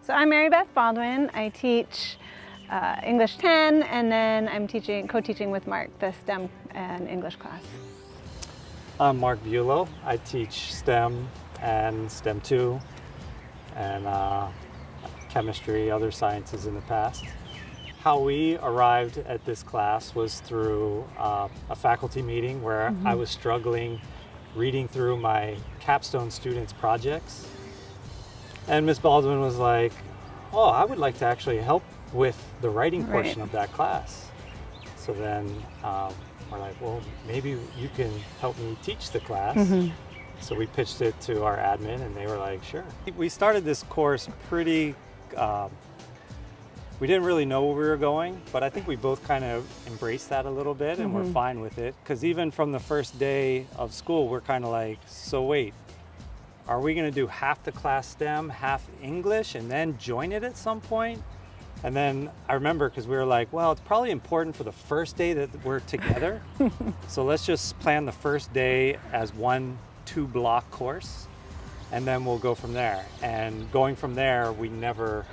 So I'm Mary Beth Baldwin. I teach English 10, and then I'm co-teaching with Mark the STEM and English class. I'm Mark Bulow. I teach STEM and STEM 2 and chemistry, other sciences in the past. How we arrived at this class was through a faculty meeting where I was struggling reading through my capstone students' projects. And Ms. Baldwin was like, oh, I would like to actually help with the writing portion of that class. So then we're like, well, maybe you can help me teach the class. So we pitched it to our admin and they were like, sure. We started this course pretty, we didn't really know where we were going, but I think we both kind of embraced that a little bit and we're fine with it. Because even from the first day of school, we're kind of like, so wait, are we going to do half the class STEM, half English, and then join it at some point? And then I remember, because we were like, well, it's probably important for the first day that we're together. So let's just plan the first day as 1-2 block course, and then we'll go from there. And going from there, we never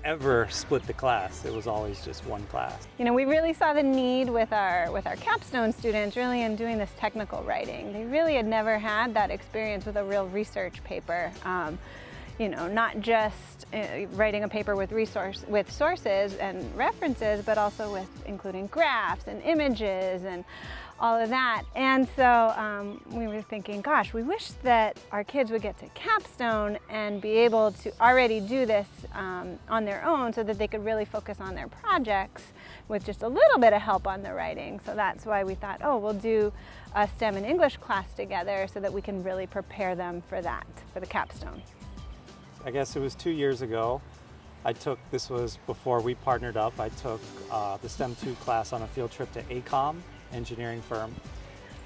ever split the class. It was always just one class. You know, we really saw the need with our capstone students really in doing this technical writing. They really had never had that experience with a real research paper. You know, not just writing a paper with sources and references, but also with including graphs and images and all of that. And so we were thinking, gosh, we wish that our kids would get to capstone and be able to already do this on their own so that they could really focus on their projects with just a little bit of help on the writing. So that's why we thought, oh, we'll do a STEM and English class together so that we can really prepare them for that, for the capstone. I guess it was 2 years ago. This was before we partnered up, I took the STEM 2 class on a field trip to ACOM, engineering firm.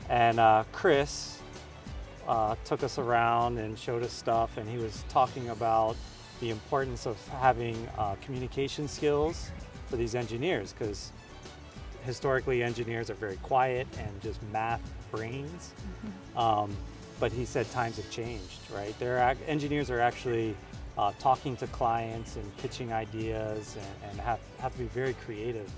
And Chris took us around and showed us stuff, and he was talking about the importance of having communication skills for these engineers, because historically engineers are very quiet and just math brains. But he said times have changed, right? Engineers are actually talking to clients and pitching ideas and have to be very creative.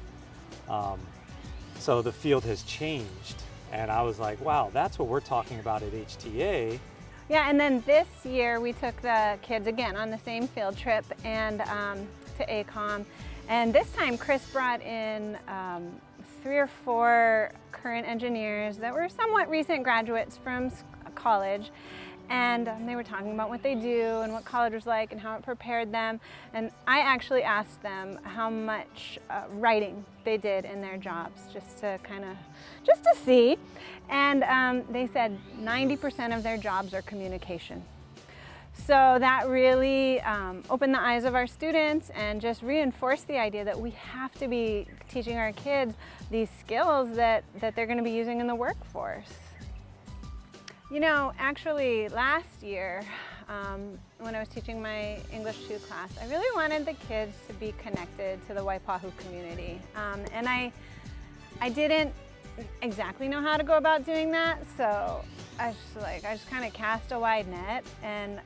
So the field has changed, and I was like, wow, that's what we're talking about at HTA. Yeah, and then this year we took the kids again on the same field trip and to ACOM, and this time Chris brought in 3 or 4 current engineers that were somewhat recent graduates from college, and they were talking about what they do and what college was like and how it prepared them. And I actually asked them how much writing they did in their jobs, just to see. And they said 90% of their jobs are communication. So that really opened the eyes of our students and just reinforced the idea that we have to be teaching our kids these skills that they're going to be using in the workforce. You know, actually last year, when I was teaching my English 2 class, I really wanted the kids to be connected to the Waipahu community. And I didn't exactly know how to go about doing that, so I just kind of cast a wide net, and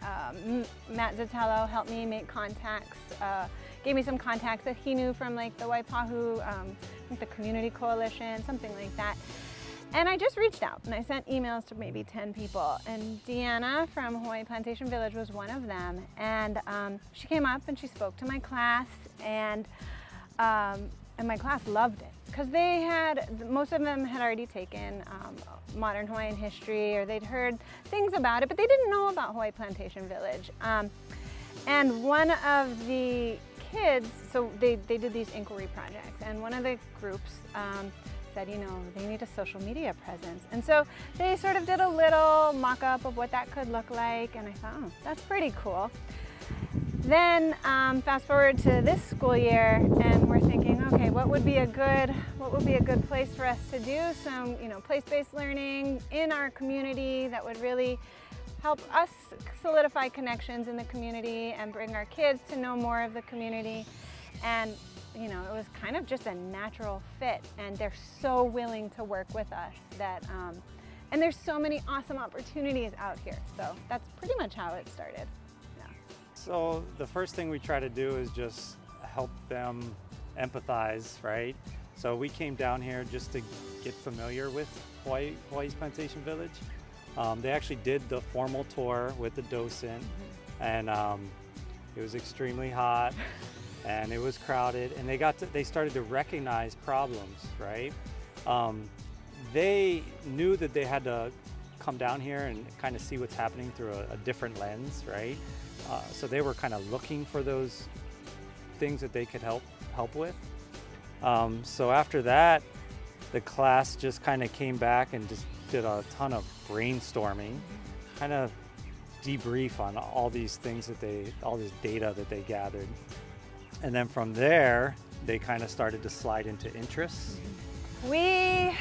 Matt Zatello helped me make contacts, gave me some contacts that he knew from like the Waipahu, I think the Community Coalition, something like that. And I just reached out and I sent emails to maybe 10 people, and Deanna from Hawaii Plantation Village was one of them. And she came up and she spoke to my class, and my class loved it, because most of them had already taken modern Hawaiian history, or they'd heard things about it, but they didn't know about Hawaii Plantation Village. And one of the kids, so they did these inquiry projects, and one of the groups said, you know, they need a social media presence. And so they sort of did a little mock-up of what that could look like, and I thought, oh, that's pretty cool. Then fast forward to this school year, and we're thinking, okay, what would be a good place for us to do some, you know, place-based learning in our community that would really help us solidify connections in the community and bring our kids to know more of the community. And you know, it was kind of just a natural fit, and they're so willing to work with us that And there's so many awesome opportunities out here. So that's pretty much how it started. Yeah. So the first thing we try to do is just help them empathize, right? So we came down here just to get familiar with Hawaii's Plantation Village. They actually did the formal tour with the docent, and it was extremely hot and it was crowded, and they started to recognize problems, right? They knew that they had to come down here and kind of see what's happening through a different lens, right? So they were kind of looking for those things that they could help with. So after that, the class just kind of came back and just did a ton of brainstorming, kind of debrief on all these things all this data that they gathered. And then from there, they kind of started to slide into interests. We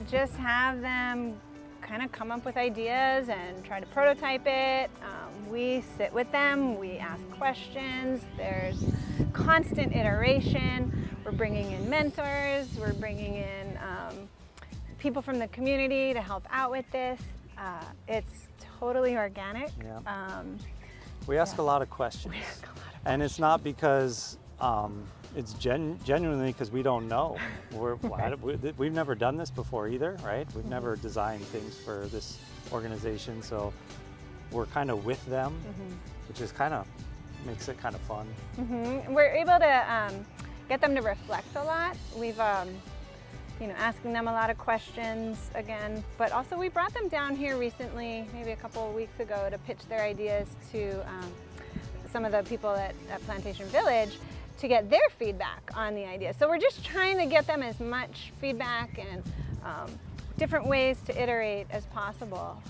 just have them kind of come up with ideas and try to prototype it. We sit with them, we ask questions, there's constant iteration. We're bringing in mentors, we're bringing in people from the community to help out with this. It's totally organic. Yeah. We ask a lot of questions. And it's not because it's genuinely because we don't know. We've never done this before either, right? We've never designed things for this organization, so we're kind of with them, which is makes it kind of fun. We're able to get them to reflect a lot. We've asking them a lot of questions again, but also we brought them down here recently, maybe a couple of weeks ago, to pitch their ideas to some of the people at Plantation Village to get their feedback on the idea. So we're just trying to get them as much feedback and different ways to iterate as possible.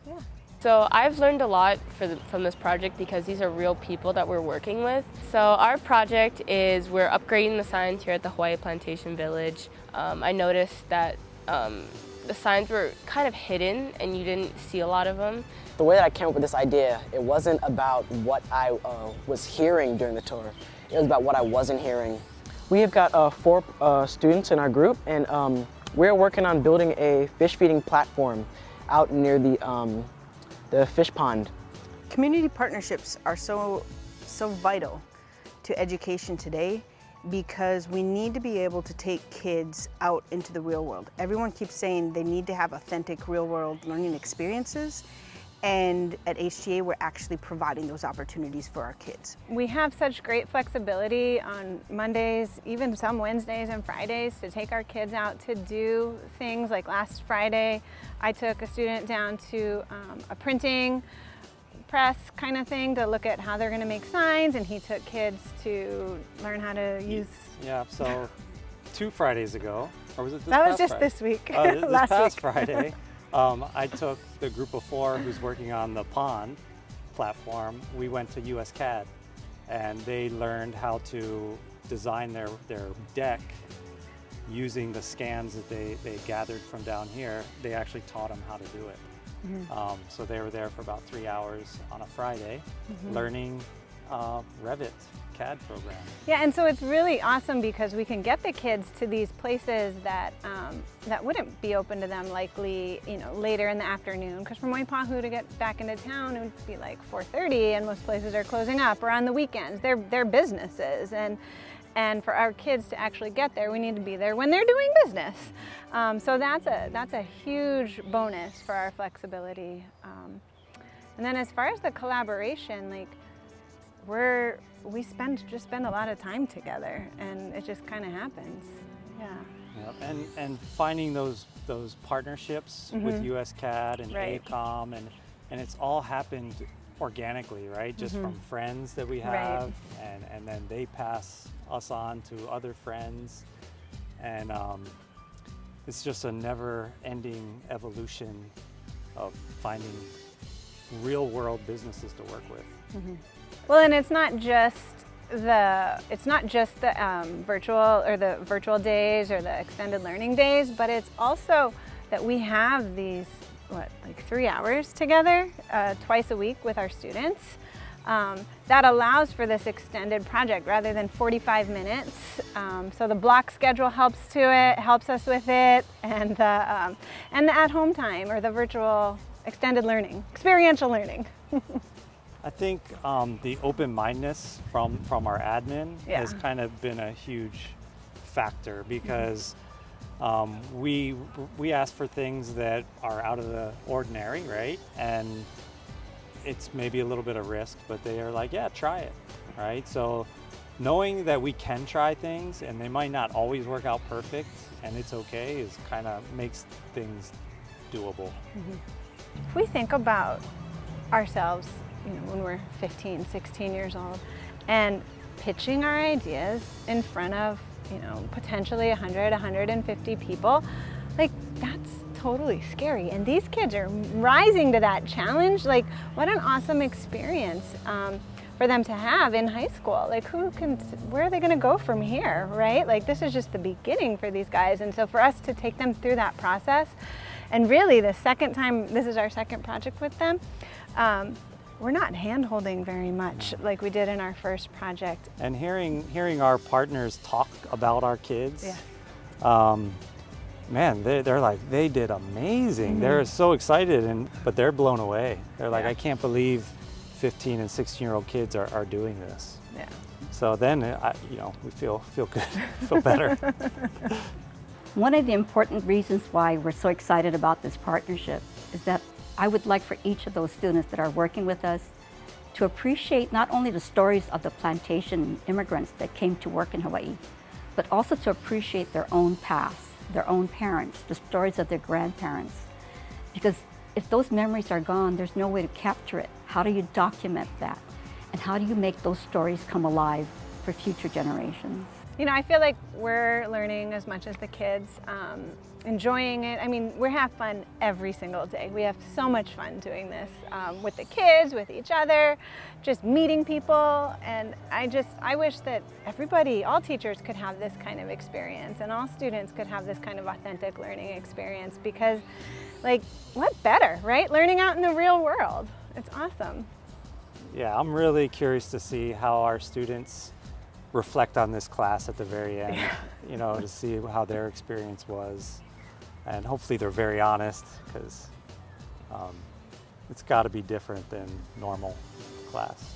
Yeah. So I've learned a lot from this project because these are real people that we're working with. So our project is we're upgrading the signs here at the Hawaii Plantation Village. I noticed that the signs were kind of hidden and you didn't see a lot of them. The way that I came up with this idea, it wasn't about what I was hearing during the tour. It was about what I wasn't hearing. We have got 4 students in our group, and we're working on building a fish feeding platform out near the fish pond. Community partnerships are so vital to education today because we need to be able to take kids out into the real world. Everyone keeps saying they need to have authentic real world learning experiences, and at HTA we're actually providing those opportunities for our kids. We have such great flexibility on Mondays, even some Wednesdays and Fridays, to take our kids out to do things. Like last Friday, I took a student down to a printing press kind of thing to look at how they're going to make signs, and he took kids to learn how to use... Yeah, so 2 Fridays ago, or was it this That past was just Friday? this week, This last past week. Friday, I took the group of 4 who's working on the pond platform. We went to USCAD, and they learned how to design their deck using the scans that they gathered from down here. They actually taught them how to do it. So they were there for about 3 hours on a Friday, learning Revit CAD program. Yeah, and so it's really awesome because we can get the kids to these places that that wouldn't be open to them likely, later in the afternoon. Because from Waipahu to get back into town, it would be like 4:30, and most places are closing up. Or on the weekends, they're businesses, and for our kids to actually get there, we need to be there when they're doing business. So that's a huge bonus for our flexibility. And then as far as the collaboration, we spend a lot of time together, and it just kind of happens. Yeah. Yeah, and finding those partnerships with USCAD and ACOM, and it's all happened organically, right? Just from friends that we have, and then they pass us on to other friends, and it's just a never-ending evolution of finding real-world businesses to work with. Well, and it's not just the virtual days or the extended learning days, but it's also that we have these 3 hours together twice a week with our students. That allows for this extended project rather than 45 minutes. So the block schedule helps us with it, and the at-home time or the virtual extended learning, experiential learning. I think the open-mindedness from our admin Yeah. has kind of been a huge factor because we ask for things that are out of the ordinary, right? And it's maybe a little bit of risk, but they are like, yeah, try it, right? So knowing that we can try things and they might not always work out perfect and it's okay is kind of makes things doable. If we think about ourselves, when we're 15, 16 years old, and pitching our ideas in front of, potentially 100, 150 people, like that's totally scary. And these kids are rising to that challenge. Like, what an awesome experience for them to have in high school. Like, where are they gonna go from here, right? Like, this is just the beginning for these guys. And so for us to take them through that process, and really the second time, this is our second project with them, we're not hand-holding very much like we did in our first project. And hearing our partners talk about our kids, Yeah. Man, they're like, they did amazing. They're so excited, but they're blown away. They're like, Yeah. I can't believe 15 and 16-year-old kids are doing this. Yeah. So then, we feel good, feel better. One of the important reasons why we're so excited about this partnership is that I would like for each of those students that are working with us to appreciate not only the stories of the plantation immigrants that came to work in Hawaii, but also to appreciate their own past, their own parents, the stories of their grandparents. Because if those memories are gone, there's no way to capture it. How do you document that? And how do you make those stories come alive for future generations? I feel like we're learning as much as the kids, enjoying it. I mean, we have fun every single day. We have so much fun doing this with the kids, with each other, just meeting people. And I wish that everybody, all teachers could have this kind of experience and all students could have this kind of authentic learning experience because, like, what better, right? Learning out in the real world. It's awesome. Yeah, I'm really curious to see how our students reflect on this class at the very end, to see how their experience was. And hopefully they're very honest because it's got to be different than normal class.